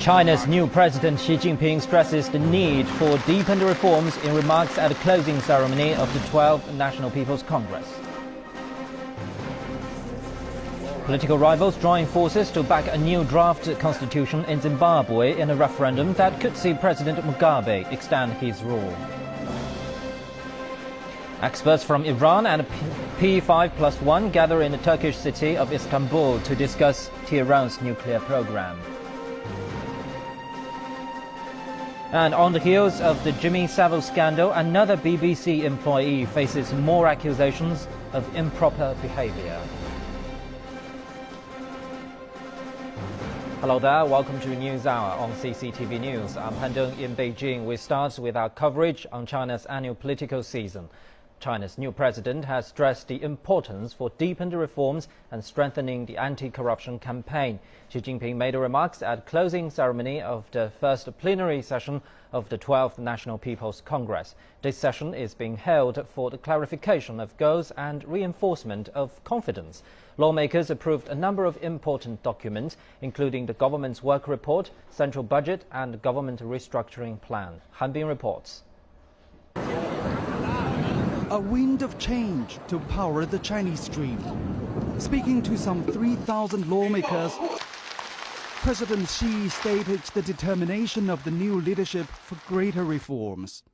China's new President Xi Jinping stresses the need for deepened reforms in remarks at the closing ceremony of the 12th National People's Congress. Political rivals join forces to back a new draft constitution in Zimbabwe in a referendum that could see President Mugabe extend his rule. Experts from Iran and P5+1 gather in the Turkish city of Istanbul to discuss Tehran's nuclear program. And on the heels of the Jimmy Savile scandal, another BBC employee faces more accusations of improper behavior. Hello there, welcome to News Hour on CCTV News. I'm Han Deng in Beijing. We start with our coverage on China's annual political season. China's new president has stressed the importance for deepened reforms and strengthening the anti-corruption campaign. Xi Jinping made remarks at closing ceremony of the first plenary session of the 12th National People's Congress. This session is being held for the clarification of goals and reinforcement of confidence. Lawmakers approved a number of important documents, including the government's work report, central budget and government restructuring plan. Han Bin reports. A wind of change to power the Chinese dream. Speaking to some 3,000 lawmakers, President Xi stated the determination of the new leadership for greater reforms.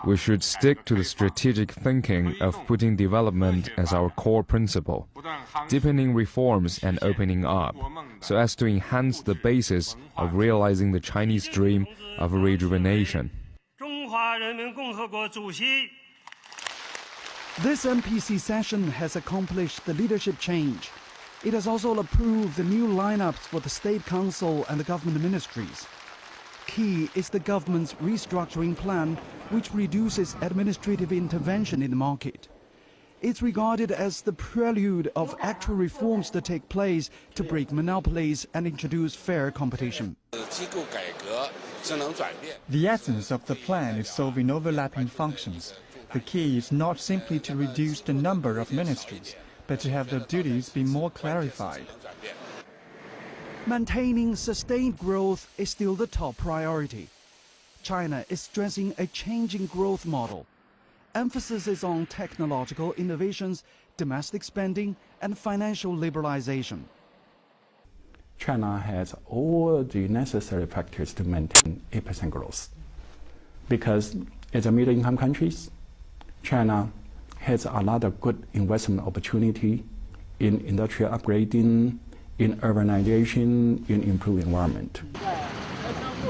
We should stick to the strategic thinking of putting development as our core principle, deepening reforms and opening up, so as to enhance the basis of realizing the Chinese dream of rejuvenation. This MPC session has accomplished the leadership change. It has also approved the new lineups for the State Council and the government ministries. Key is the government's restructuring plan, which reduces administrative intervention in the market. It's regarded as the prelude of actual reforms to take place to break monopolies and introduce fair competition. The essence of the plan is solving overlapping functions. The key is not simply to reduce the number of ministries, but to have their duties be more clarified. Maintaining sustained growth is still the top priority. China is stressing a changing growth model. Emphasis is on technological innovations, domestic spending, and financial liberalization. China has all the necessary factors to maintain 8% growth. Because as a middle-income country, China has a lot of good investment opportunity in industrial upgrading, in urbanization, in improved environment.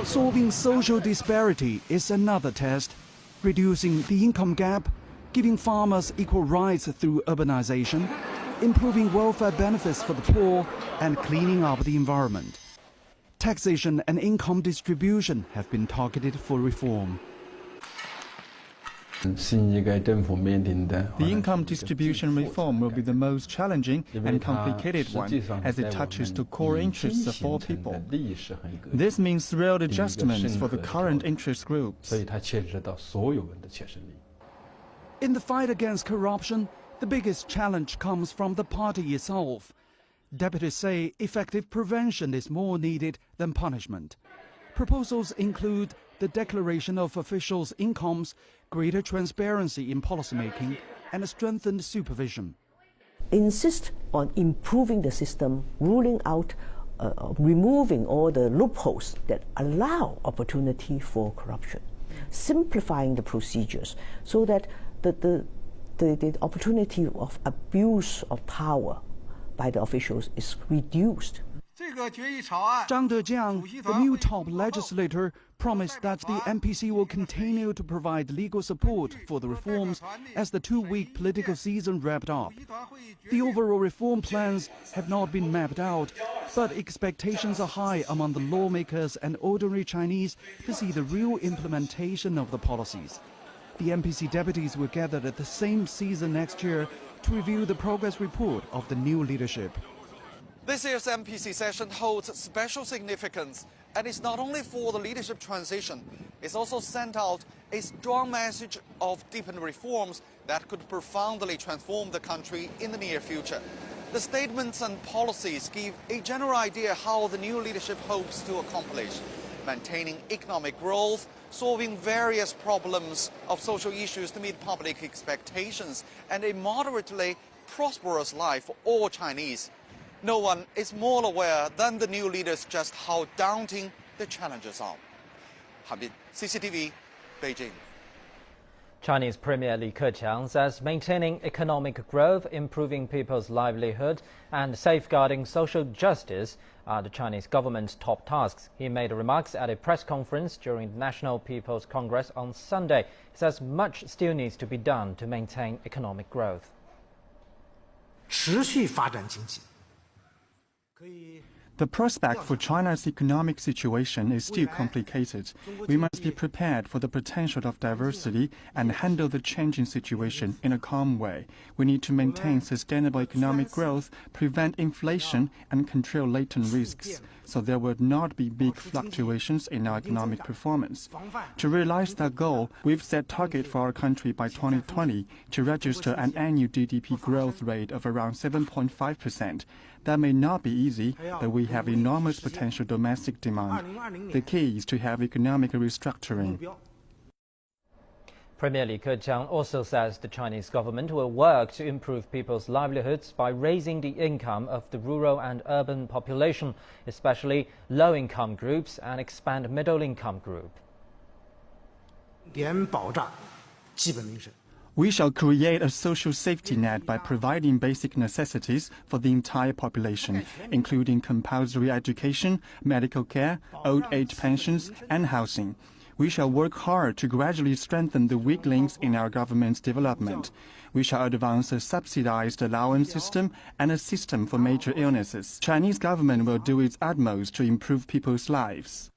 Solving social disparity is another test. Reducing the income gap, giving farmers equal rights through urbanization, improving welfare benefits for the poor, and cleaning up the environment. Taxation and income distribution have been targeted for reform. The income distribution reform will be the most challenging and complicated one, as it touches the core interests of all people. This means real adjustments for the current interest groups. In the fight against corruption, the biggest challenge comes from the party itself. Deputies say effective prevention is more needed than punishment. Proposals include the declaration of officials' incomes, greater transparency in policymaking, and a strengthened supervision. Insist on improving the system, ruling out, removing all the loopholes that allow opportunity for corruption, simplifying the procedures so that the opportunity of abuse of power by the officials is reduced. Zhang Dejiang, the new top legislator, promised that the MPC will continue to provide legal support for the reforms as the two-week political season wrapped up. The overall reform plans have not been mapped out, but expectations are high among the lawmakers and ordinary Chinese to see the real implementation of the policies. The MPC deputies will gather at the same season next year to review the progress report of the new leadership. This year's MPC session holds special significance, and it's not only for the leadership transition, it's also sent out a strong message of deepened reforms that could profoundly transform the country in the near future. The statements and policies give a general idea how the new leadership hopes to accomplish maintaining economic growth, solving various problems of social issues to meet public expectations, and a moderately prosperous life for all Chinese. No one is more aware than the new leaders just how daunting the challenges are. Habib, CCTV, Beijing. Chinese Premier Li Keqiang says maintaining economic growth, improving people's livelihood, and safeguarding social justice are the Chinese government's top tasks. He made remarks at a press conference during the National People's Congress on Sunday. He says much still needs to be done to maintain economic growth. 持续发展经济。 The prospect for China's economic situation is still complicated. We must be prepared for the potential of diversity and handle the changing situation in a calm way. We need to maintain sustainable economic growth, prevent inflation, and control latent risks, so there will not be big fluctuations in our economic performance. To realize that goal, we've set target for our country by 2020 to register an annual GDP growth rate of around 7.5%. That may not be easy, but we have enormous potential domestic demand. The key is to have economic restructuring. Premier Li Keqiang also says the Chinese government will work to improve people's livelihoods by raising the income of the rural and urban population, especially low-income groups, and expand middle-income group. 点保障基本民生。 We shall create a social safety net by providing basic necessities for the entire population, including compulsory education, medical care, old age pensions, and housing. We shall work hard to gradually strengthen the weak links in our government's development. We shall advance a subsidized allowance system and a system for major illnesses. Chinese government will do its utmost to improve people's lives.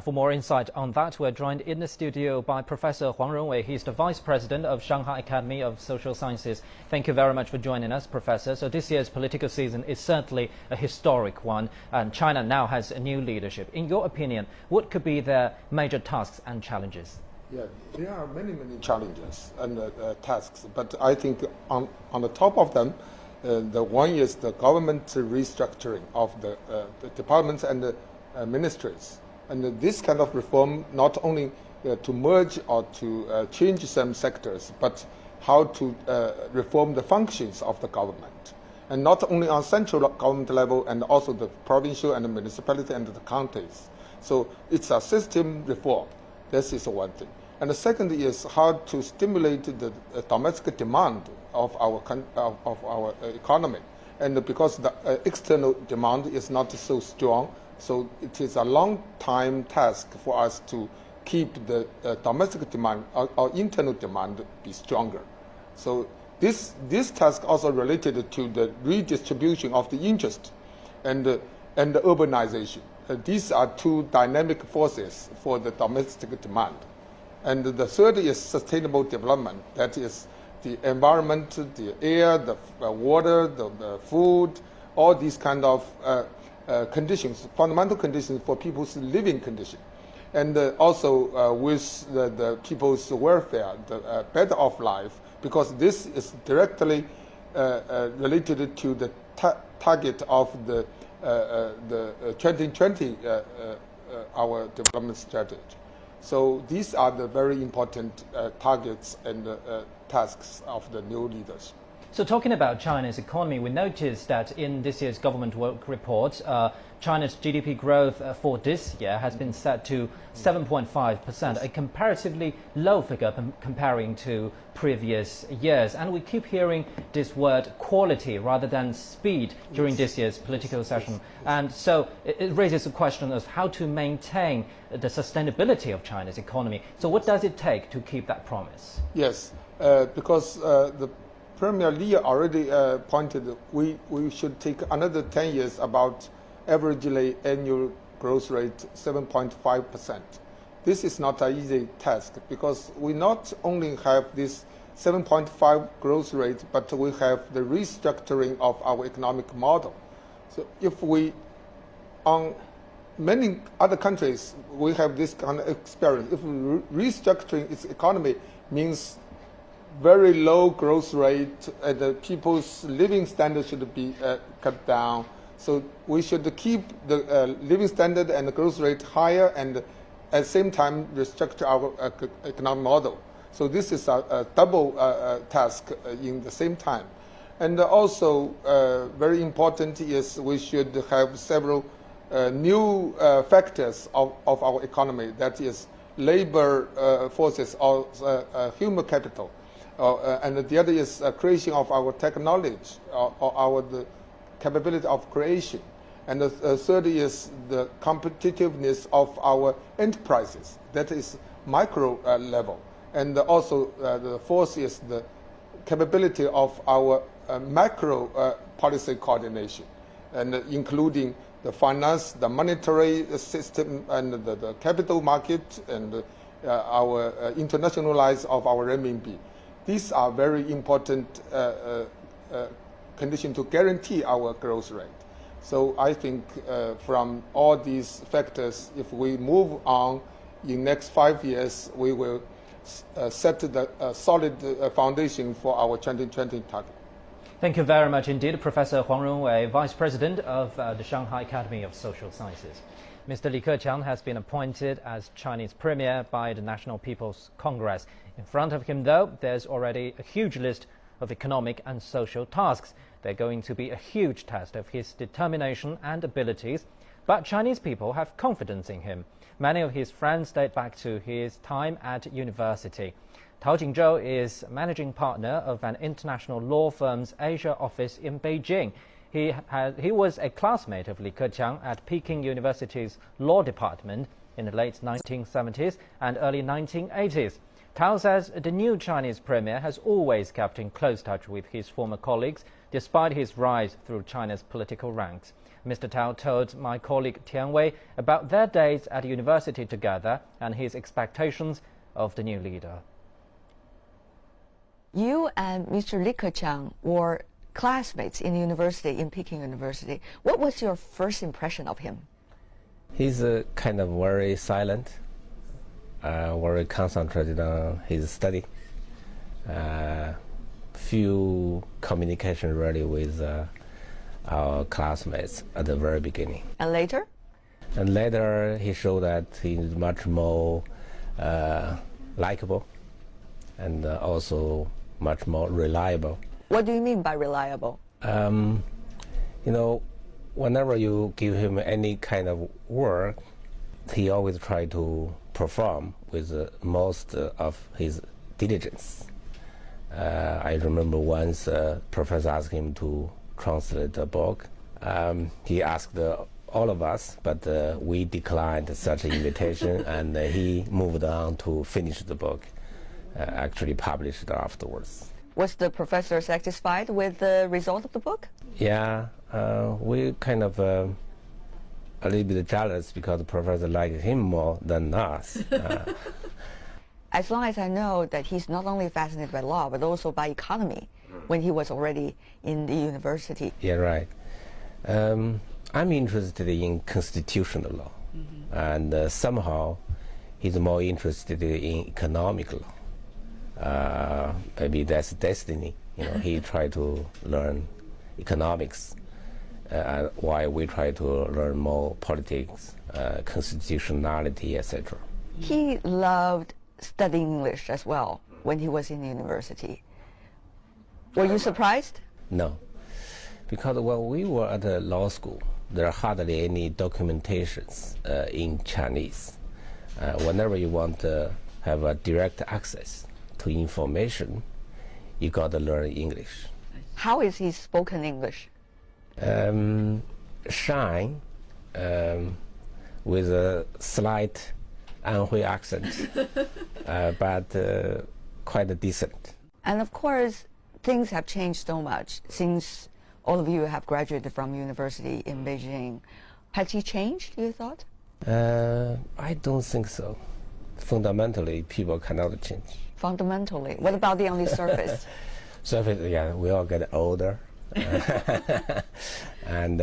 For more insight on that, we're joined in the studio by Professor Huang Renwei. He's the Vice President of Shanghai Academy of Social Sciences. Thank you very much for joining us, Professor. So this year's political season is certainly a historic one, and China now has a new leadership. In your opinion, what could be their major tasks and challenges? Yeah, there are many challenges and tasks, but I think on the top of them, the one is the government restructuring of the departments and the ministries. And this kind of reform not only to merge or to change some sectors, but how to reform the functions of the government. And not only on central government level, and also the provincial and the municipality and the counties. So it's a system reform. This is one thing. And the second is how to stimulate the domestic demand of our economy. And because the external demand is not so strong, so it is a long time task for us to keep the domestic demand, our internal demand, be stronger. So this task also related to the redistribution of the interest and the urbanization. These are two dynamic forces for the domestic demand. And the third is sustainable development. That is the environment, the air, the water, the food, all these kind of conditions, fundamental conditions for people's living condition. And also with the people's welfare, the better off life, because this is directly related to the target of the 2020 our development strategy. So these are the very important targets and tasks of the new leaders. So talking about China's economy, we noticed that in this year's government work report, China's GDP growth for this year has been set to 7.5%, a comparatively low figure comparing to previous years. And we keep hearing this word quality rather than speed during this year's political session. And so it raises a question of how to maintain the sustainability of China's economy. So what does it take to keep that promise? Yes, because the Premier Li already pointed we should take another 10 years about averagely annual growth rate 7.5%. This is not an easy task because we not only have this 7.5 growth rate, but we have the restructuring of our economic model. So if we, on many other countries, we have this kind of experience. If restructuring its economy means very low growth rate, and people's living standard should be cut down. So we should keep the living standard and the growth rate higher, and at the same time restructure our economic model. So this is a double task in the same time. And also very important is we should have several new factors of our economy, that is labor forces or human capital. And the other is creation of our technology or the capability of creation. And the third is the competitiveness of our enterprises, that is micro level. And also the fourth is the capability of our macro policy coordination, and including the finance, the monetary system, and the capital market, and our internationalize of our renminbi. These are very important conditions to guarantee our growth rate. So I think from all these factors, if we move on in next 5 years, we will set the solid foundation for our 2020 target. Thank you very much indeed, Professor Huang Runwei, Vice President of the Shanghai Academy of Social Sciences. Mr. Li Keqiang has been appointed as Chinese Premier by the National People's Congress. In front of him, though, there's already a huge list of economic and social tasks. They're going to be a huge test of his determination and abilities, but Chinese people have confidence in him. Many of his friends date back to his time at university. Tao Jingzhou is managing partner of an international law firm's Asia office in Beijing. He was a classmate of Li Keqiang at Peking University's law department in the late 1970s and early 1980s. Tao says the new Chinese premier has always kept in close touch with his former colleagues, despite his rise through China's political ranks. Mr. Tao told my colleague Tian Wei about their days at university together and his expectations of the new leader. You and Mr. Li Keqiang were classmates in university, in Peking University. What was your first impression of him? He's kind of very silent, very concentrated on his study. Few communication really with our classmates at the very beginning. And later? And later he showed that he's much more likable and also much more reliable. What do you mean by reliable? You know, whenever you give him any kind of work, he always tries to perform with most of his diligence. I remember once a professor asked him to translate a book. He asked all of us, but we declined such an invitation, and he moved on to finish the book, actually published afterwards. Was the professor satisfied with the result of the book? Yeah, we kind of a little bit jealous because the professor liked him more than us. As long as I know that he's not only fascinated by law, but also by economy when he was already in the university. Yeah, right. I'm interested in constitutional law, and somehow he's more interested in economic law. Maybe that's destiny. You know, he tried to learn economics, while we try to learn more politics, constitutionality, etc. He loved studying English as well when he was in the university. Were you surprised? No, because when we were at the law school, there are hardly any documentations in Chinese. Whenever you want to have a direct access to information, you got to learn English. How is he spoken English? Shine, with a slight Anhui accent, but quite decent. And of course, things have changed so much since all of you have graduated from university in Beijing. Has he changed, you thought? I don't think so. Fundamentally, people cannot change. Fundamentally? What about on the surface? Surface, yeah, we all get older and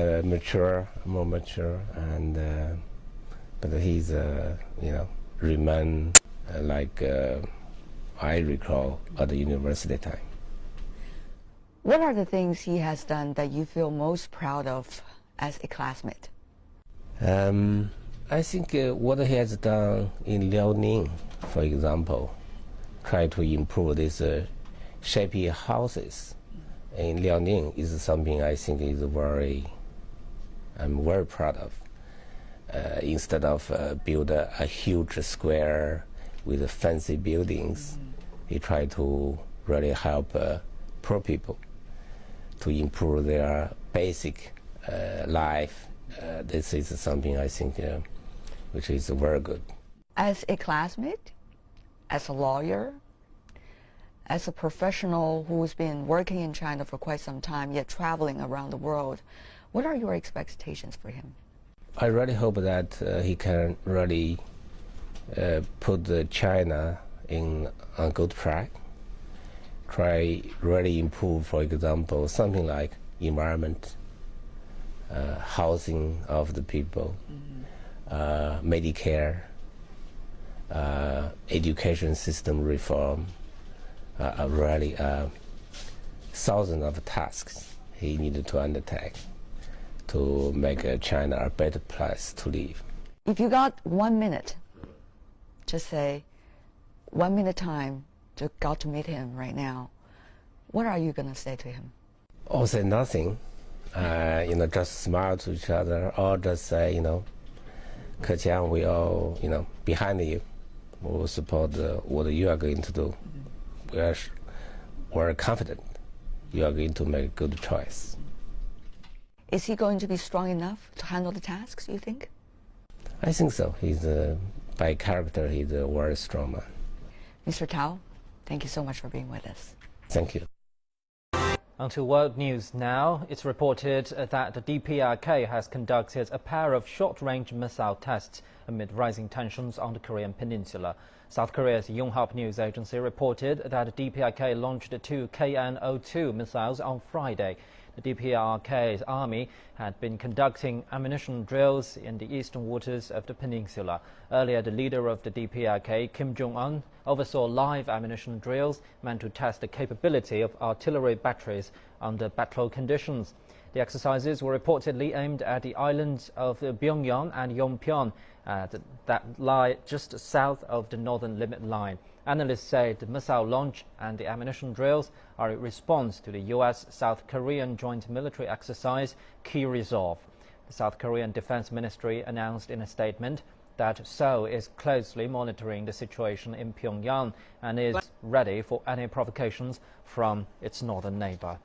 more mature, and but he's, you know, remain like I recall at the university time. What are the things he has done that you feel most proud of as a classmate? I think what he has done in Liaoning, for example, try to improve these shapy houses in Liaoning is something I think I'm very proud of. Instead of build a huge square with fancy buildings, he tried to really help poor people to improve their basic life. This is something I think which is very good. As a classmate, as a lawyer, as a professional who's been working in China for quite some time, yet traveling around the world, what are your expectations for him? I really hope that he can really put China in a good track, try really improve, for example, something like environment, housing of the people, Medicare, education system reform, really thousands of tasks he needed to undertake to make China a better place to live. If you got 1 minute, just say 1 minute time to got to meet him right now, what are you going to say to him? Or say nothing, just smile to each other, or just say, Keqiang, we all, behind you, we will support what you are going to do. We're confident you are going to make a good choice. Is he going to be strong enough to handle the tasks, you think? I think so. By character, he's a very strong man. Mr. Tao, thank you so much for being with us. Thank you. Onto world news now. It's reported that the DPRK has conducted a pair of short-range missile tests amid rising tensions on the Korean peninsula. South Korea's Yonhap news agency reported that the DPRK launched 2 KN-02 missiles on Friday. The DPRK's army had been conducting ammunition drills in the eastern waters of the peninsula. Earlier, the leader of the DPRK, Kim Jong-un, oversaw live ammunition drills meant to test the capability of artillery batteries under battle conditions. The exercises were reportedly aimed at the islands of Pyongyang and Yongbyon that lie just south of the northern limit line. Analysts say the missile launch and the ammunition drills are a response to the U.S.-South Korean joint military exercise Key Resolve. The South Korean Defense Ministry announced in a statement that Seoul is closely monitoring the situation in Pyongyang and is ready for any provocations from its northern neighbor.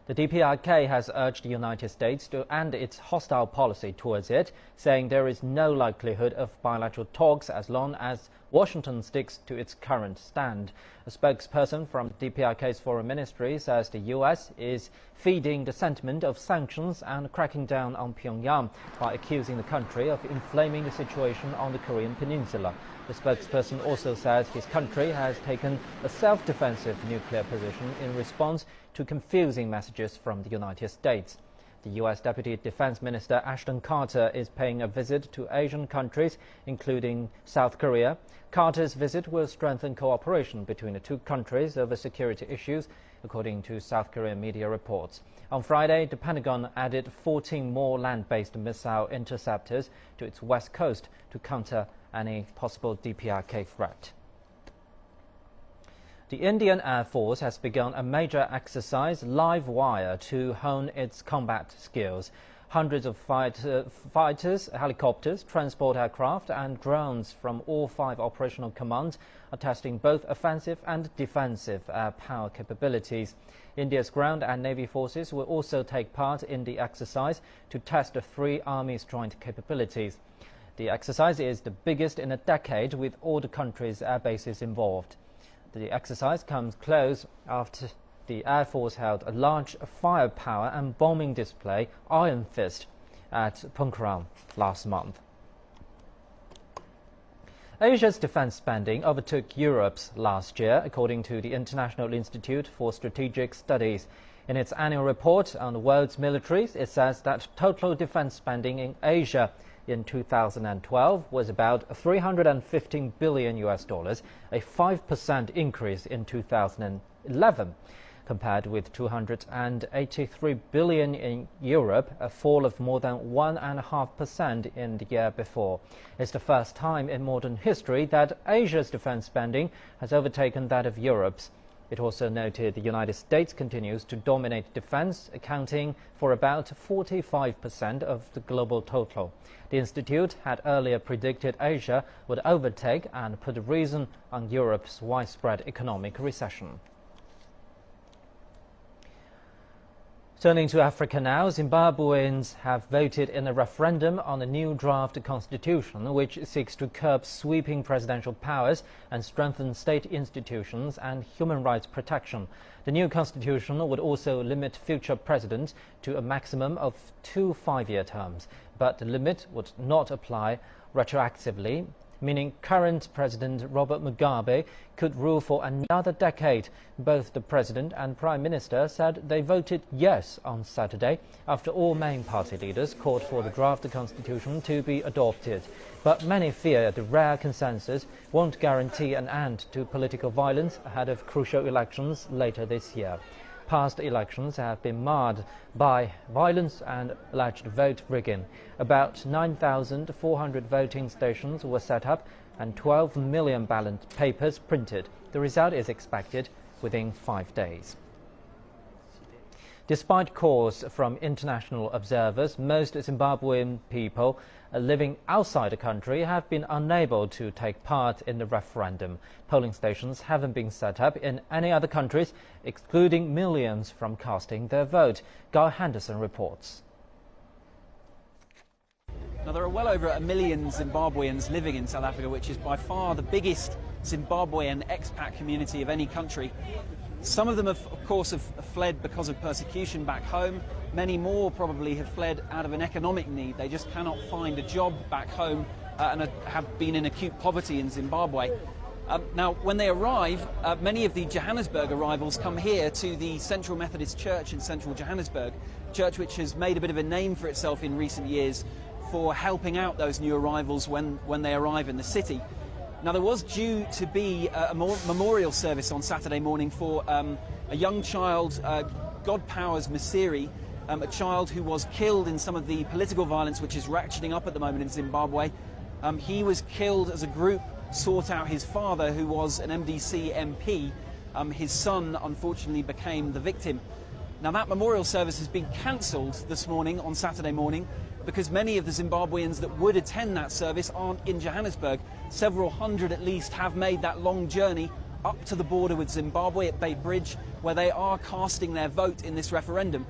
The DPRK has urged the United States to end its hostile policy towards it, saying there is no likelihood of bilateral talks as long as Washington sticks to its current stand. A spokesperson from the DPRK's foreign ministry says the U.S. is feeding the sentiment of sanctions and cracking down on Pyongyang by accusing the country of inflaming the situation on the Korean peninsula. The spokesperson also says his country has taken a self-defensive nuclear position in response to confusing messages from the United States. The U.S. Deputy Defense Minister Ashton Carter is paying a visit to Asian countries, including South Korea. Carter's visit will strengthen cooperation between the two countries over security issues, according to South Korean media reports. On Friday, the Pentagon added 14 more land-based missile interceptors to its west coast to counter any possible DPRK threat. The Indian Air Force has begun a major exercise, Live Wire, to hone its combat skills. Hundreds of fighters, helicopters, transport aircraft and drones from all 5 operational commands are testing both offensive and defensive air power capabilities. India's ground and navy forces will also take part in the exercise to test the 3 armies' joint capabilities. The exercise is the biggest in a decade, with all the country's air bases involved. The exercise comes close after the Air Force held a large firepower and bombing display, Iron Fist, at Pokhran last month. Asia's defense spending overtook Europe's last year, according to the International Institute for Strategic Studies. In its annual report on the world's militaries, it says that total defense spending in Asia in 2012 was about $315 billion, a 5% increase in 2011. Compared with 283 billion in Europe, a fall of more than 1.5% in the year before. It's the first time in modern history that Asia's defense spending has overtaken that of Europe's. It also noted the United States continues to dominate defense, accounting for about 45% of the global total. The institute had earlier predicted Asia would overtake and put a reason on Europe's widespread economic recession. Turning to Africa now, Zimbabweans have voted in a referendum on a new draft constitution which seeks to curb sweeping presidential powers and strengthen state institutions and human rights protection. The new constitution would also limit future presidents to a maximum of 2 5-year terms, but the limit would not apply retroactively, meaning current President Robert Mugabe could rule for another decade. Both the President and Prime Minister said they voted yes on Saturday, after all main party leaders called for the draft constitution to be adopted. But many fear the rare consensus won't guarantee an end to political violence ahead of crucial elections later this year. Past elections have been marred by violence and alleged vote rigging. About 9,400 voting stations were set up and 12 million ballot papers printed. The result is expected within 5 days. Despite calls from international observers, most Zimbabwean people living outside the country have been unable to take part in the referendum. Polling stations haven't been set up in any other countries, excluding millions from casting their vote. Guy Henderson reports. Now, there are well over 1 million Zimbabweans living in South Africa, which is by far the biggest Zimbabwean expat community of any country. Some of them, of course, have fled because of persecution back home. Many more probably have fled out of an economic need. They just cannot find a job back home and have been in acute poverty in Zimbabwe. Now, when they arrive, many of the Johannesburg arrivals come here to the Central Methodist Church in central Johannesburg, a church which has made a bit of a name for itself in recent years for helping out those new arrivals when they arrive in the city. Now, there was due to be a memorial service on Saturday morning for a young child, Godpowers Masiri, a child who was killed in some of the political violence which is ratcheting up at the moment in Zimbabwe. He was killed as a group sought out his father, who was an MDC MP. His son, unfortunately, became the victim. Now, that memorial service has been cancelled this morning, on Saturday morning, because many of the Zimbabweans that would attend that service aren't in Johannesburg. Several hundred at least have made that long journey up to the border with Zimbabwe at Bay Bridge, where they are casting their vote in this referendum.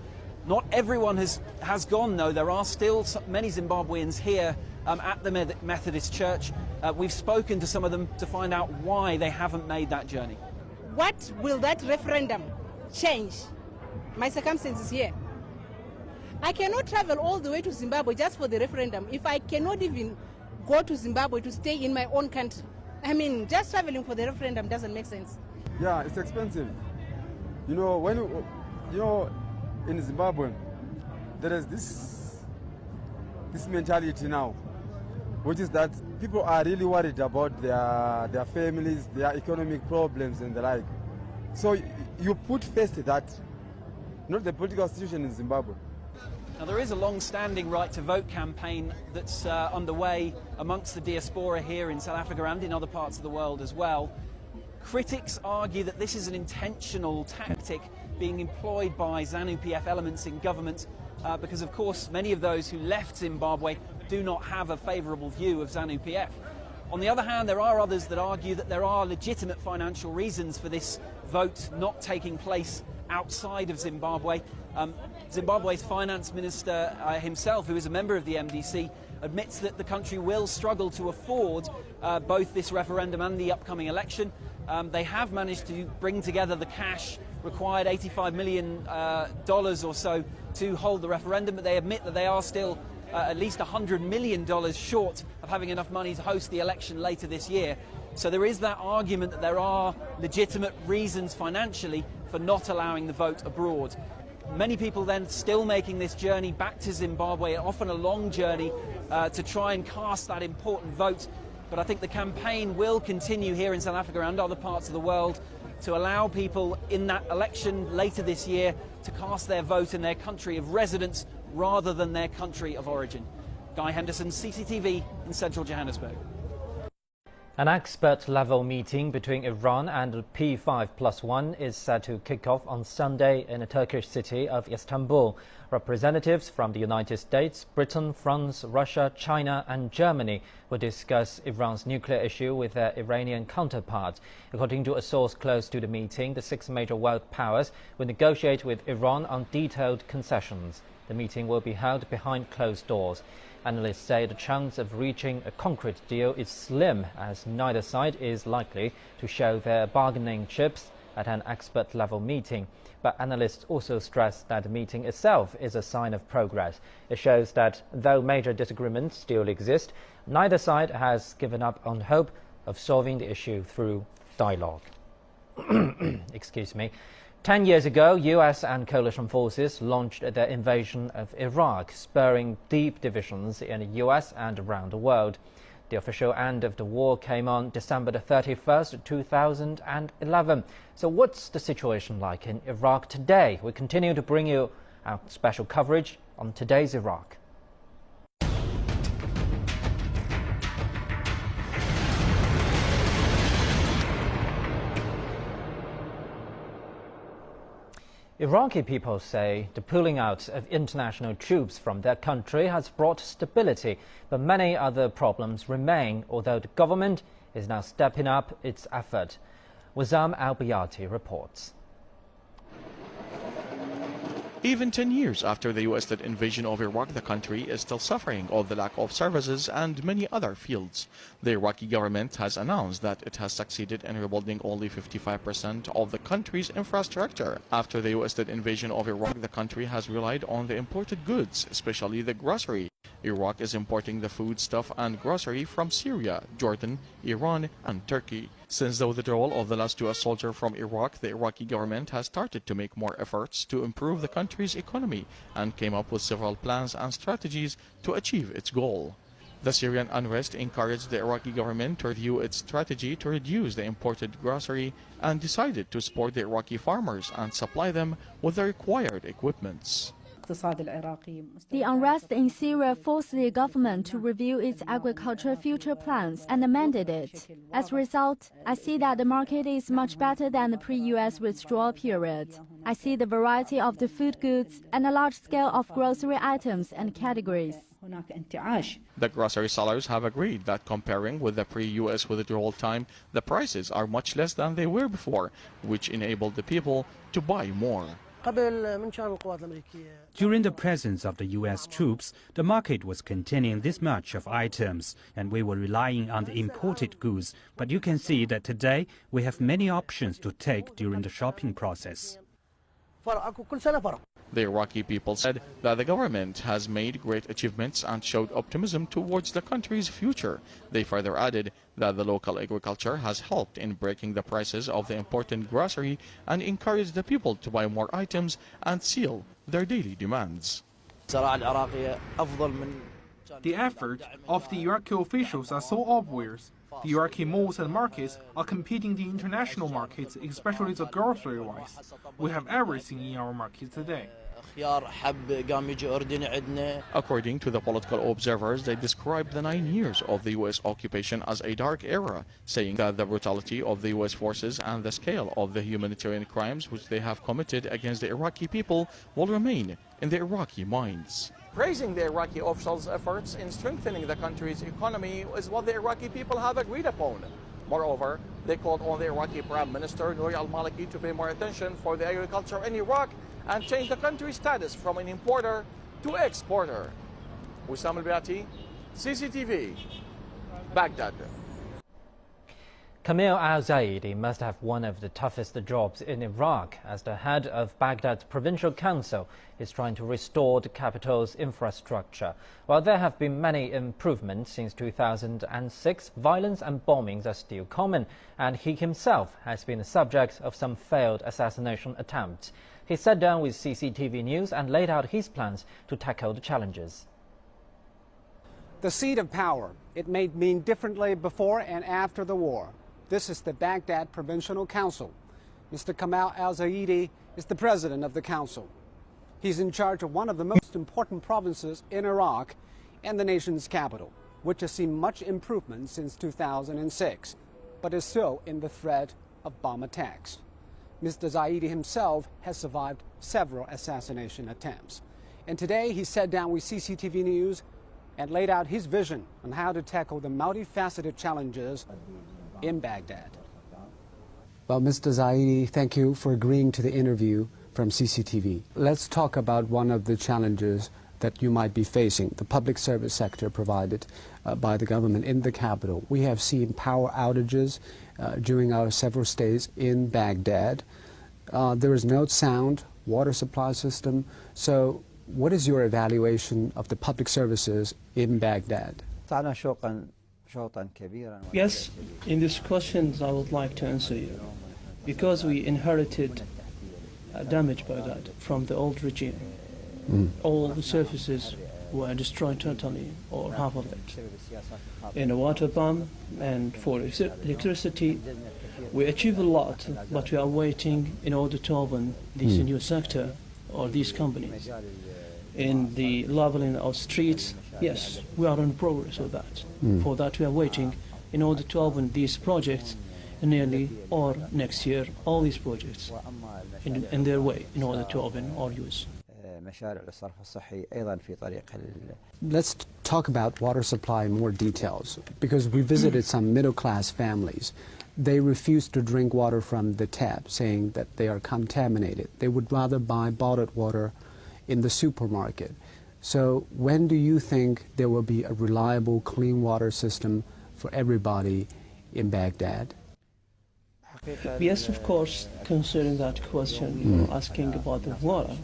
Not everyone has gone, though. There are still many Zimbabweans here at the Methodist Church. We've spoken to some of them to find out why they haven't made that journey. What will that referendum change? My circumstances here. I cannot travel all the way to Zimbabwe just for the referendum if I cannot even go to Zimbabwe to stay in my own country. I mean, just traveling for the referendum doesn't make sense. Yeah, it's expensive. You know, in Zimbabwe, there is this mentality now, which is that people are really worried about their families, their economic problems and the like. So you put first that, not the political situation in Zimbabwe. Now, there is a long-standing right-to-vote campaign that's underway amongst the diaspora here in South Africa and in other parts of the world as well. Critics argue that this is an intentional tactic being employed by ZANU-PF elements in government because, of course, many of those who left Zimbabwe do not have a favourable view of ZANU-PF. On the other hand, there are others that argue that there are legitimate financial reasons for this vote not taking place outside of Zimbabwe. Zimbabwe's finance minister himself, who is a member of the MDC, admits that the country will struggle to afford both this referendum and the upcoming election. They have managed to bring together the cash required, $85 million or so, to hold the referendum, but they admit that they are still at least $100 million short of having enough money to host the election later this year. So there is that argument that there are legitimate reasons financially for not allowing the vote abroad. Many people then still making this journey back to Zimbabwe, often a long journey, to try and cast that important vote. But I think the campaign will continue here in South Africa and other parts of the world to allow people in that election later this year to cast their vote in their country of residence rather than their country of origin. Guy Henderson, CCTV in central Johannesburg. An expert-level meeting between Iran and P5+1 is set to kick off on Sunday in the Turkish city of Istanbul. Representatives from the United States, Britain, France, Russia, China and Germany will discuss Iran's nuclear issue with their Iranian counterparts. According to a source close to the meeting, the 6 major world powers will negotiate with Iran on detailed concessions. The meeting will be held behind closed doors. Analysts say the chance of reaching a concrete deal is slim, as neither side is likely to show their bargaining chips at an expert-level meeting. But analysts also stress that the meeting itself is a sign of progress. It shows that though major disagreements still exist, neither side has given up on hope of solving the issue through dialogue. Excuse me. 10 years ago, US and coalition forces launched their invasion of Iraq, spurring deep divisions in the US and around the world. The official end of the war came on December the 31st, 2011. So what's the situation like in Iraq today? We continue to bring you our special coverage on today's Iraq. Iraqi people say the pulling out of international troops from their country has brought stability, but many other problems remain, although the government is now stepping up its effort. Wazam Al-Bayati reports. Even 10 years after the US-led invasion of Iraq, the country is still suffering of the lack of services and many other fields. The Iraqi government has announced that it has succeeded in rebuilding only 55% of the country's infrastructure. After the US-led invasion of Iraq, the country has relied on the imported goods, especially the grocery. Iraq is importing the foodstuff and grocery from Syria, Jordan, Iran and Turkey. Since the withdrawal of the last US soldier from Iraq, the Iraqi government has started to make more efforts to improve the country's economy and came up with several plans and strategies to achieve its goal. The Syrian unrest encouraged the Iraqi government to review its strategy to reduce the imported grocery and decided to support the Iraqi farmers and supply them with the required equipments. The unrest in Syria forced the government to review its agriculture future plans and amended it. As a result, I see that the market is much better than the pre-US withdrawal period. I see the variety of the food goods and a large scale of grocery items and categories. The grocery sellers have agreed that comparing with the pre-US withdrawal time, the prices are much less than they were before, which enabled the people to buy more. During the presence of the U.S. troops, the market was containing this much of items, and we were relying on the imported goods. But you can see that today we have many options to take during the shopping process. The Iraqi people said that the government has made great achievements and showed optimism towards the country's future. They further added that the local agriculture has helped in breaking the prices of the important grocery and encouraged the people to buy more items and seal their daily demands. The effort of the Iraqi officials are so obvious. The Iraqi malls and markets are competing the international markets, especially the grocery-wise. We have everything in our markets today. According to the political observers, they described the 9 years of the U.S. occupation as a dark era, saying that the brutality of the U.S. forces and the scale of the humanitarian crimes which they have committed against the Iraqi people will remain in the Iraqi minds. Praising the Iraqi officials' efforts in strengthening the country's economy is what the Iraqi people have agreed upon. Moreover, they called on the Iraqi Prime Minister Nouri al-Maliki to pay more attention for the agriculture in Iraq and change the country's status from an importer to exporter. Wissam Al-Bayati, CCTV, Baghdad. Kamil al-Zaidi must have one of the toughest jobs in Iraq, as the head of Baghdad's provincial council is trying to restore the capital's infrastructure. While there have been many improvements since 2006, violence and bombings are still common, and he himself has been the subject of some failed assassination attempts. He sat down with CCTV News and laid out his plans to tackle the challenges. The seat of power. It may mean differently before and after the war. This is the Baghdad Provincial Council. Mr. Kamal al-Zaidi is the president of the council. He's in charge of one of the most important provinces in Iraq and the nation's capital, which has seen much improvement since 2006, but is still in the threat of bomb attacks. Mr. Zaidi himself has survived several assassination attempts. And today he sat down with CCTV News and laid out his vision on how to tackle the multifaceted challenges in Baghdad. Well, Mr. Zaidi, thank you for agreeing to the interview from CCTV. Let's talk about one of the challenges that you might be facing, the public service sector provided by the government in the capital. We have seen power outages during our several stays in Baghdad. There is no sound water supply system. So what is your evaluation of the public services in Baghdad? Yes, in these questions I would like to answer you. Because we inherited damage by that from the old regime. All the services were destroyed totally, or half of it. In a water pump and for electricity, we achieved a lot, but we are waiting in order to open this new sector or these companies. In the leveling of streets, yes, we are in progress with that. For that we are waiting in order to open these projects nearly or next year, all these projects in their way in order to open or use. Let's talk about water supply in more details, because we visited some middle-class families. They refuse to drink water from the tap, saying that they are contaminated. They would rather buy bottled water in the supermarket. So when do you think there will be a reliable, clean water system for everybody in Baghdad? Yes, of course, concerning that question, you're asking about the water.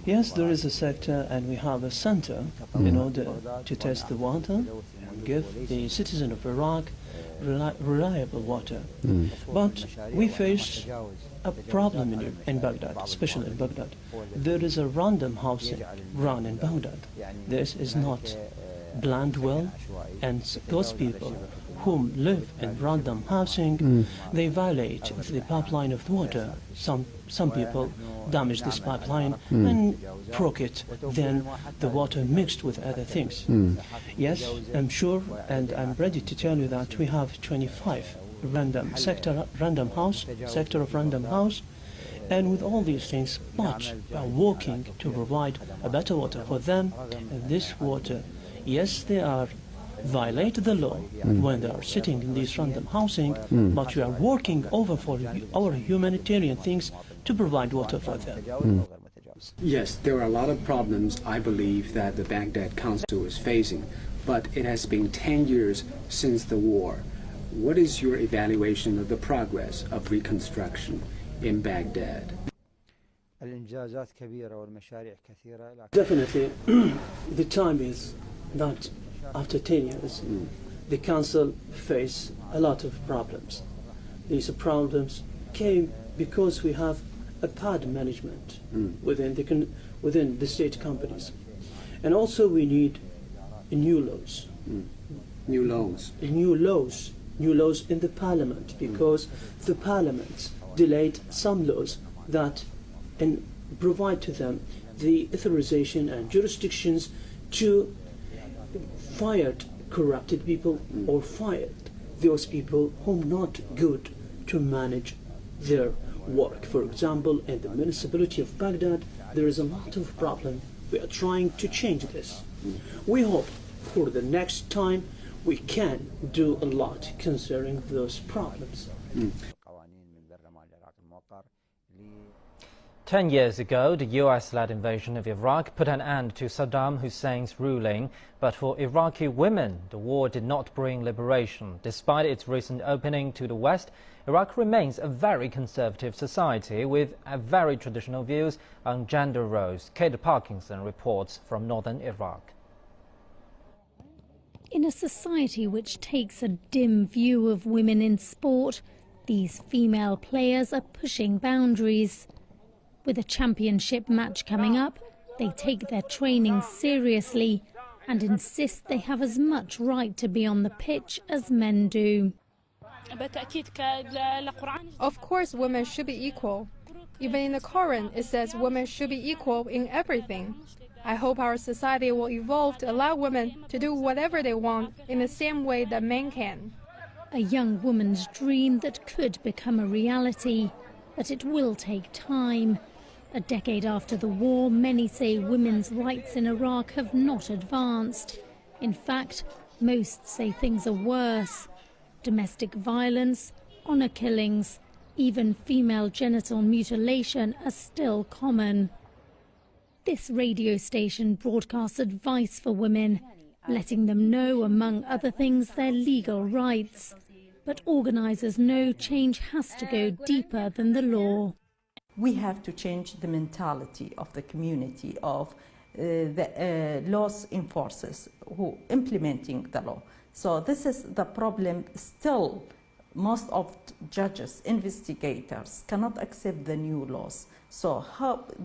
Yes, there is a sector and we have a center in order to test the water and give the citizen of Iraq reliable water. But we face a problem in Baghdad, especially in Baghdad. There is a random housing run in Baghdad. This is not planned well, and those people whom live in random housing, they violate the pipeline of water. Some people damage this pipeline and broke it, then the water mixed with other things. Yes, I'm sure, and I'm ready to tell you that we have 25 sector of random house, and with all these things, but we are working to provide a better water for them, and this water, yes, they are violate the law when they are sitting in this random housing, but we are working over for our humanitarian things to provide water for them. Yes, there are a lot of problems, I believe, that the Baghdad Council is facing, but it has been 10 years since the war. What is your evaluation of the progress of reconstruction in Baghdad? Definitely, the time is that after 10 years, the council faced a lot of problems. These problems came because we have a bad management within the state companies, and also we need new laws. New laws in the parliament, because the parliament delayed some laws that provide to them the authorization and jurisdictions to fired corrupted people or fired those people who are not good to manage their work. For example, in the municipality of Baghdad, there is a lot of problem. We are trying to change this. We hope for the next time we can do a lot concerning those problems. 10 years ago, the US-led invasion of Iraq put an end to Saddam Hussein's ruling, but for Iraqi women, the war did not bring liberation. Despite its recent opening to the West, Iraq remains a very conservative society with very traditional views on gender roles. Kate Parkinson reports from northern Iraq. In a society which takes a dim view of women in sport, these female players are pushing boundaries. With a championship match coming up, they take their training seriously and insist they have as much right to be on the pitch as men do. Of course, women should be equal. Even in the Quran, it says women should be equal in everything. I hope our society will evolve to allow women to do whatever they want in the same way that men can. A young woman's dream that could become a reality, but it will take time. A decade after the war, many say women's rights in Iraq have not advanced. In fact, most say things are worse. Domestic violence, honor killings, even female genital mutilation are still common. This radio station broadcasts advice for women, letting them know, among other things, their legal rights. But organisers know change has to go deeper than the law. We have to change the mentality of the community, of the laws enforcers who implementing the law. So this is the problem still. Most of judges, investigators cannot accept the new laws. So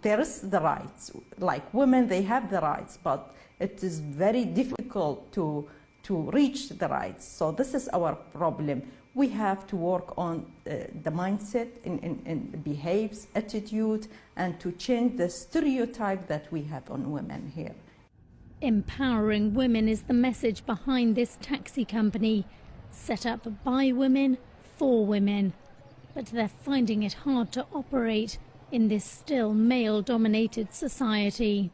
there is the rights, like women, they have the rights, but it is very difficult to reach the rights. So this is our problem. We have to work on the mindset and behaves, attitude, and to change the stereotype that we have on women here. Empowering women is the message behind this taxi company, set up by women for women. But they're finding it hard to operate in this still male-dominated society.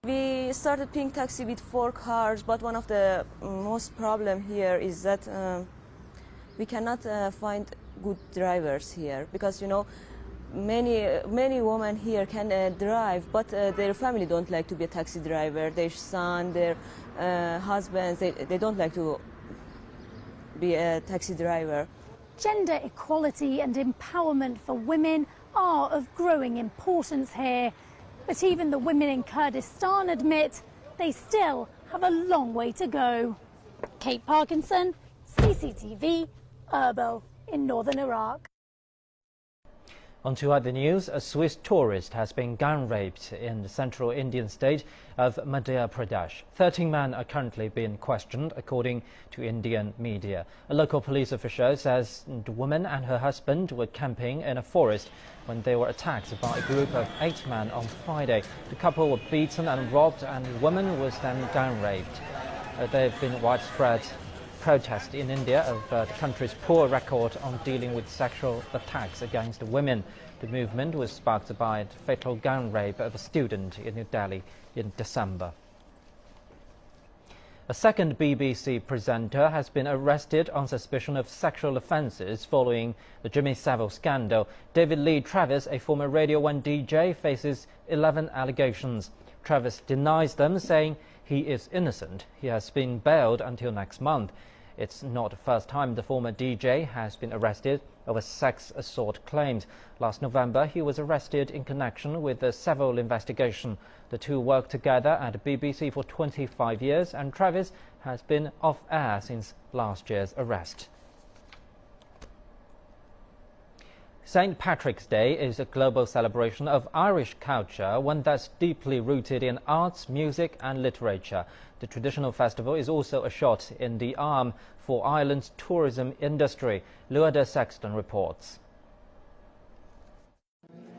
We started Pink Taxi with 4 cars, but one of the most problem here is that we cannot find good drivers here, because many women here can drive, but their family don't like to be a taxi driver. Their son, their husbands, they don't like to be a taxi driver. Gender equality and empowerment for women are of growing importance here. But even the women in Kurdistan admit they still have a long way to go. Kate Parkinson, CCTV, Erbil in northern Iraq. On to other news, a Swiss tourist has been gang-raped in the central Indian state of Madhya Pradesh. 13 men are currently being questioned, according to Indian media. A local police official says the woman and her husband were camping in a forest when they were attacked by a group of 8 men on Friday. The couple were beaten and robbed, and the woman was then gang-raped. There have been widespread protest in India of the country's poor record on dealing with sexual attacks against women. The movement was sparked by the fatal gang rape of a student in New Delhi in December. A second BBC presenter has been arrested on suspicion of sexual offences following the Jimmy Savile scandal. David Lee Travis, a former Radio 1 DJ, faces 11 allegations. Travis denies them, saying he is innocent. He has been bailed until next month. It's not the first time the former DJ has been arrested over sex assault claims. Last November, he was arrested in connection with the Savile investigation. The two worked together at the BBC for 25 years, and Travis has been off air since last year's arrest. St. Patrick's Day is a global celebration of Irish culture, one that's deeply rooted in arts, music and literature. The traditional festival is also a shot in the arm for Ireland's tourism industry. Luada Sexton reports.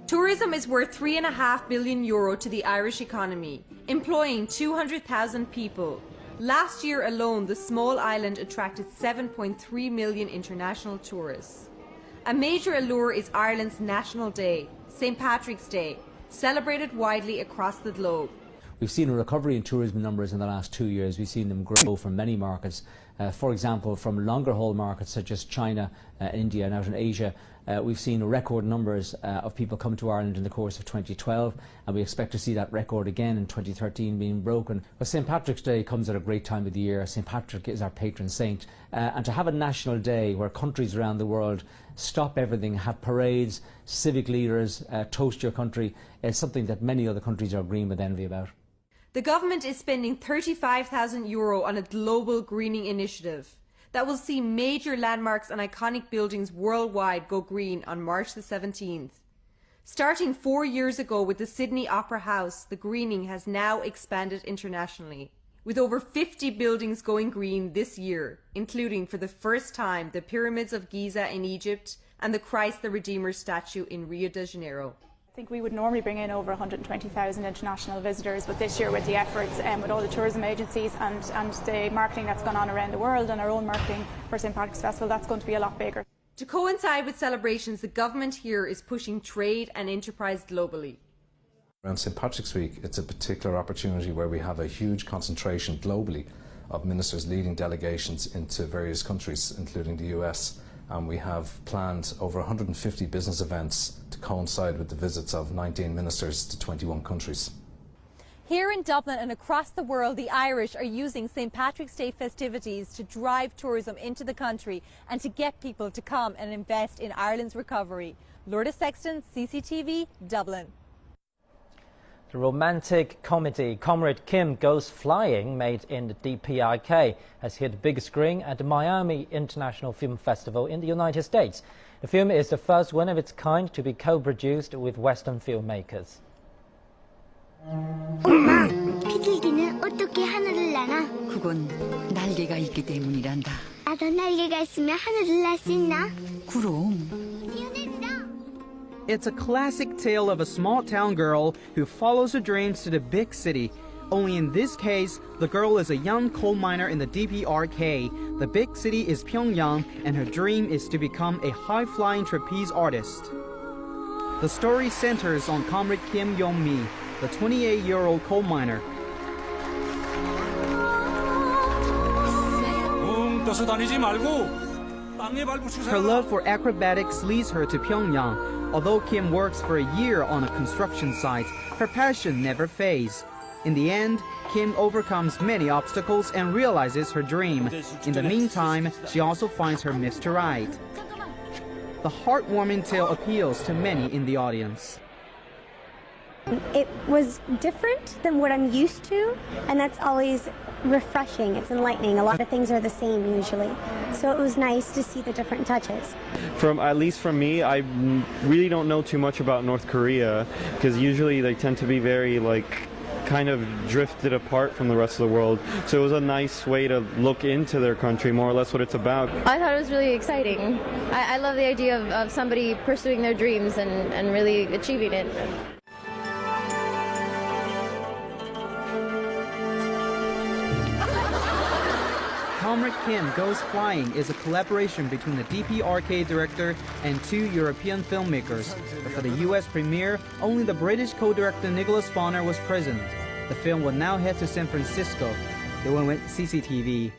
Tourism is worth €3.5 billion to the Irish economy, employing 200,000 people. Last year alone, the small island attracted 7.3 million international tourists. A major allure is Ireland's national day, St. Patrick's Day, celebrated widely across the globe. We've seen a recovery in tourism numbers in the last 2 years. We've seen them grow from many markets. For example, from longer haul markets such as China, India and out in Asia. We've seen record numbers of people come to Ireland in the course of 2012, and we expect to see that record again in 2013 being broken. But St. Patrick's Day comes at a great time of the year. St. Patrick is our patron saint, and to have a national day where countries around the world stop everything, have parades, civic leaders, toast your country, is something that many other countries are green with envy about. The government is spending €35,000 on a global greening initiative that will see major landmarks and iconic buildings worldwide go green on March the 17th. Starting 4 years ago with the Sydney Opera House, the greening has now expanded internationally, with over 50 buildings going green this year, including for the first time the Pyramids of Giza in Egypt and the Christ the Redeemer statue in Rio de Janeiro. I think we would normally bring in over 120,000 international visitors, but this year with the efforts with all the tourism agencies and the marketing that's gone on around the world and our own marketing for St. Patrick's Festival, that's going to be a lot bigger. To coincide with celebrations, the government here is pushing trade and enterprise globally. Around St. Patrick's Week, it's a particular opportunity where we have a huge concentration globally of ministers leading delegations into various countries, including the US. And we have planned over 150 business events to coincide with the visits of 19 ministers to 21 countries. Here in Dublin and across the world, the Irish are using St. Patrick's Day festivities to drive tourism into the country and to get people to come and invest in Ireland's recovery. Lourdes Sexton, CCTV, Dublin. The romantic comedy Comrade Kim Goes Flying, made in the DTRH, has hit the big screen at the Miami International Film Festival in the United States. The film is the first one of its kind to be co-produced with Western filmmakers. 엄마, 피들기는 어떻게 하늘을 나나? 그건 날개가 있기 때문이란다. 나도 날개가 있으면 하늘을 날 수 있나? 그럼. It's a classic tale of a small-town girl who follows her dreams to the big city. Only in this case, the girl is a young coal miner in the DTRH. The big city is Pyongyang, and her dream is to become a high-flying trapeze artist. The story centers on Comrade Kim Yong-mi, the 28-year-old coal miner. Her love for acrobatics leads her to Pyongyang. Although Kim works for a year on a construction site, her passion never fades. In the end, Kim overcomes many obstacles and realizes her dream. In the meantime, she also finds her Mr. Right. The heartwarming tale appeals to many in the audience. It was different than what I'm used to, and that's always refreshing. It's enlightening. A lot of things are the same usually, so it was nice to see the different touches. At least from me, I really don't know too much about North Korea, because usually they tend to be very kind of drifted apart from the rest of the world. So it was a nice way to look into their country, more or less what it's about. I thought it was really exciting. I love the idea of somebody pursuing their dreams and really achieving it. Comrade Kim Goes Flying is a collaboration between the DTRH director and 2 European filmmakers. But for the US premiere, only the British co-director Nicholas Bonner was present. The film will now head to San Francisco. They went with CCTV.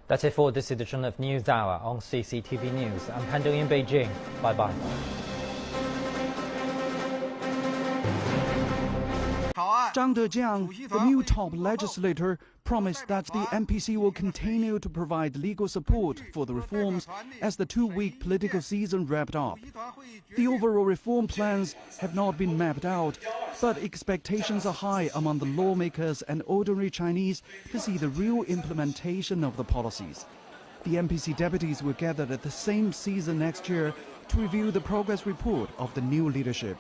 That's it for this edition of News Hour on CCTV News. I'm Han Dong in Beijing. Bye-bye. Zhang Dejiang, the new top legislator, promised that the MPC will continue to provide legal support for the reforms as the 2-week political season wrapped up. The overall reform plans have not been mapped out, but expectations are high among the lawmakers and ordinary Chinese to see the real implementation of the policies. The MPC deputies will gather at the same season next year to review the progress report of the new leadership.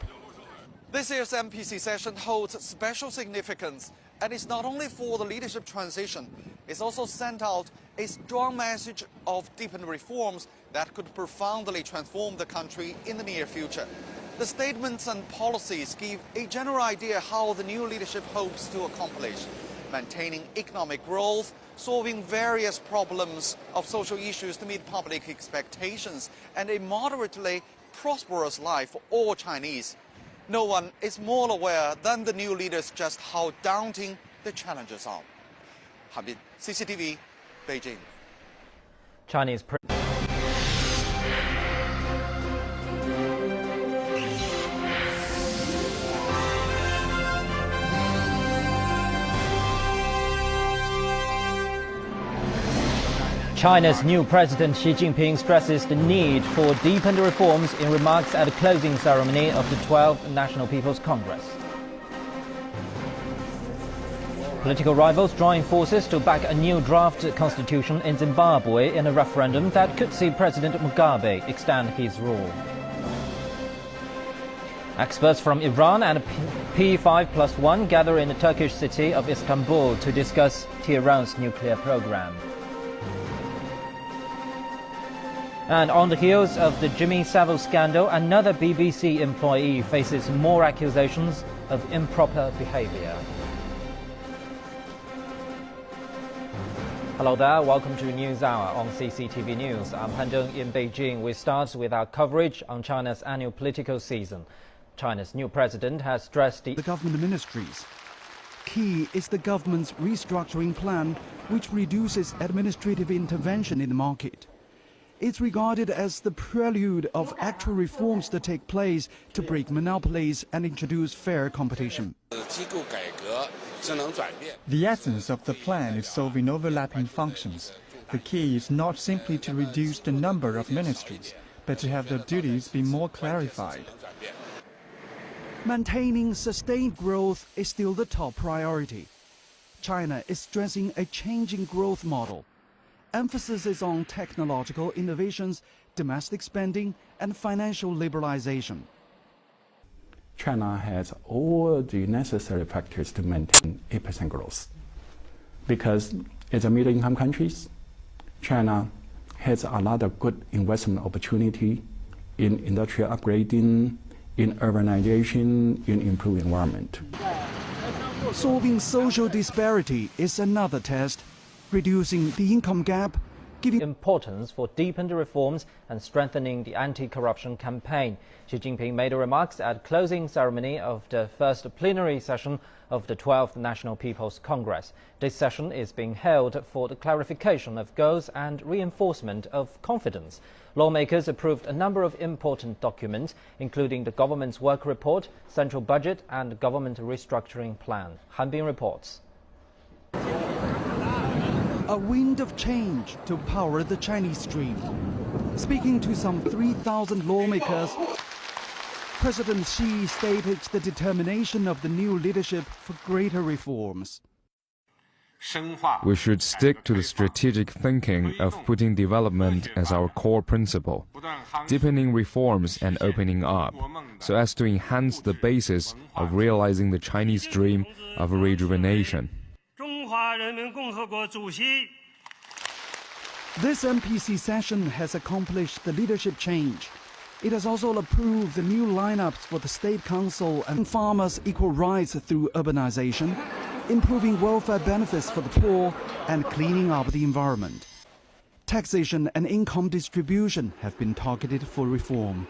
This year's MPC session holds special significance, and it's not only for the leadership transition, it's also sent out a strong message of deepened reforms that could profoundly transform the country in the near future. The statements and policies give a general idea how the new leadership hopes to accomplish: maintaining economic growth, solving various problems of social issues to meet public expectations, and a moderately prosperous life for all Chinese. No one is more aware than the new leaders just how daunting the challenges are. Han Bin, CCTV, Beijing. Chinese China's new President Xi Jinping stresses the need for deepened reforms in remarks at the closing ceremony of the 12th National People's Congress. Political rivals join forces to back a new draft constitution in Zimbabwe in a referendum that could see President Mugabe extend his rule. Experts from Iran and P5+1 gather in the Turkish city of Istanbul to discuss Tehran's nuclear program. And on the heels of the Jimmy Savile scandal, another BBC employee faces more accusations of improper behavior. Hello there, welcome to News Hour on CCTV News. I'm Han Deng in Beijing. We start with our coverage on China's annual political season. China's new president has stressed the government ministries. Key is the government's restructuring plan, which reduces administrative intervention in the market. It's regarded as the prelude of actual reforms that take place to break monopolies and introduce fair competition. The essence of the plan is solving overlapping functions. The key is not simply to reduce the number of ministries, but to have their duties be more clarified. Maintaining sustained growth is still the top priority. China is stressing a changing growth model. Emphasis is on technological innovations, domestic spending, and financial liberalization. China has all the necessary factors to maintain 8% growth. Because it's a middle-income country, China has a lot of good investment opportunity in industrial upgrading, in urbanization, in improving environment. Solving social disparity is another test. Reducing the income gap, giving importance for deepened reforms and strengthening the anti-corruption campaign. Xi Jinping made remarks at closing ceremony of the first plenary session of the 12th National People's Congress. This session is being held for the clarification of goals and reinforcement of confidence. Lawmakers approved a number of important documents, including the government's work report, central budget and government restructuring plan. Han Bin reports. A wind of change to power the Chinese dream. Speaking to some 3,000 lawmakers, President Xi stated the determination of the new leadership for greater reforms. We should stick to the strategic thinking of putting development as our core principle, deepening reforms and opening up, so as to enhance the basis of realizing the Chinese dream of rejuvenation. This MPC session has accomplished the leadership change. It has also approved the new lineups for the State Council and farmers' equal rights through urbanization, improving welfare benefits for the poor, and cleaning up the environment. Taxation and income distribution have been targeted for reform.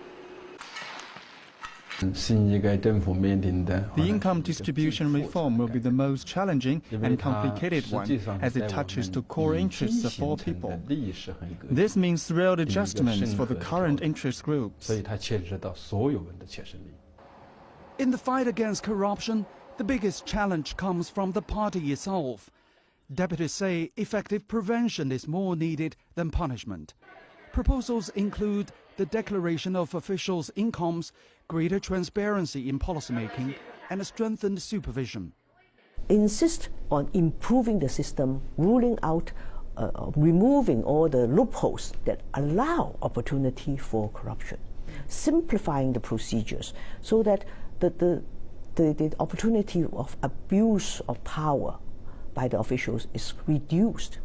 The income distribution reform will be the most challenging and complicated one, as it touches the core interests of all people. This means real adjustments for the current interest groups. In the fight against corruption, the biggest challenge comes from the party itself. Deputies say effective prevention is more needed than punishment. Proposals include the declaration of officials' incomes, greater transparency in policymaking, and a strengthened supervision. Insist on improving the system, ruling out, removing all the loopholes that allow opportunity for corruption, simplifying the procedures so that the opportunity of abuse of power by the officials is reduced.